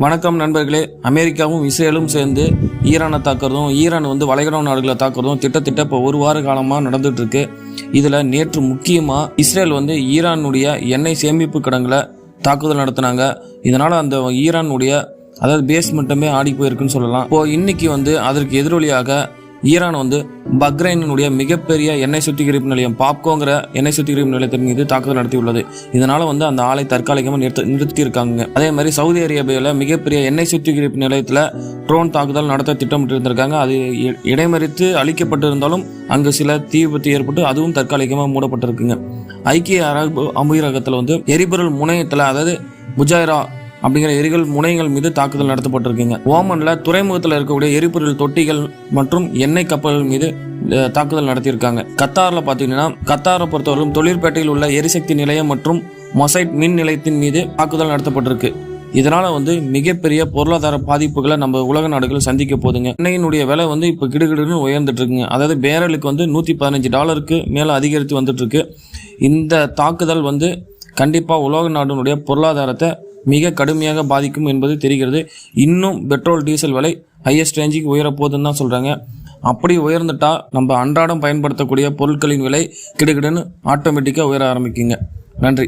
வணக்கம் நண்பர்களே. அமெரிக்காவும் இஸ்ரேலும் சேர்ந்து ஈரானை தாக்குறதும், ஈரான் வளைகுடா நாடுகளை தாக்குறதும் திட்டத்திட்ட இப்போ ஒரு வார காலமாக நடந்துட்டு இருக்கு. இதில் நேற்று முக்கியமாக இஸ்ரேல் ஈரானுடைய எண்ணெய் சேமிப்பு கிடங்குல தாக்குதல் நடத்தினாங்க. இதனால் அந்த ஈரானுடைய பேஸ்மெண்ட்டுமே ஆடி போயிருக்குன்னு சொல்லலாம். இப்போ இன்னைக்கு அதற்கு எதிரொலியாக ஈரான் பக்ரைனுடைய மிகப்பெரிய எண்ணெய் சுத்திகரிப்பு நிலையம் பாப்கோங்கிற எண்ணெய் சுத்திகரிப்பு நிலையத்தின் மீது தாக்குதல் நடத்தியுள்ளது. இதனால அந்த ஆலை தற்காலிகமாக நிறுத்தியிருக்காங்க. அதே மாதிரி சவுதி அரேபியாவில் மிகப்பெரிய எண்ணெய் சுத்திகரிப்பு நிலையத்தில் ட்ரோன் தாக்குதல் நடத்த திட்டமிட்டு இருந்திருக்காங்க. அது இடைமறித்து அளிக்கப்பட்டிருந்தாலும் அங்கு சில தீ விபத்து ஏற்பட்டு அதுவும் தற்காலிகமாக மூடப்பட்டிருக்குங்க. ஐக்கிய அரபு அமீரகத்தில் எரிபொருள் முனையத்தில் முஜாயிரா அப்படிங்கிற எரிபொருள் முனைகள் மீது தாக்குதல் நடத்தப்பட்டிருக்குங்க. ஓமன்ல துறைமுகத்தில் இருக்கக்கூடிய எரிபொருள் தொட்டிகள் மற்றும் எண்ணெய் கப்பல்கள் மீது தாக்குதல் நடத்தியிருக்காங்க. கத்தாரில் பார்த்தீங்கன்னா, கத்தாரை பொறுத்தவரைக்கும் தொழிற்பேட்டையில் உள்ள எரிசக்தி நிலையம் மற்றும் மொசைட் மின் நிலையத்தின் மீது தாக்குதல் நடத்தப்பட்டிருக்கு. இதனால மிகப்பெரிய பொருளாதார பாதிப்புகளை நம்ம உலக நாடுகள் சந்திக்க போதுங்க. எண்ணெயினுடைய விலை இப்போ கிடுகிடுன்னு உயர்ந்துட்டு இருக்குங்க. அதாவது பேரலுக்கு $115 மேல அதிகரித்து வந்துட்டு இருக்கு. இந்த தாக்குதல் கண்டிப்பாக உலக நாடுனுடைய பொருளாதாரத்தை மிக கடுமையாக பாதிக்கும் என்பது தெரிகிறது. இன்னும் பெட்ரோல் டீசல் விலை ஹையஸ்ட் ரேஞ்சுக்கு உயரப்போகுதுன்னு தான் சொல்கிறாங்க. அப்படி உயர்ந்துட்டா நம்ம அன்றாடம் பயன்படுத்தக்கூடிய பொருட்களின் விலை கிடுகிடுன்னு ஆட்டோமேட்டிக்காக உயர ஆரம்பிக்குங்க. நன்றி.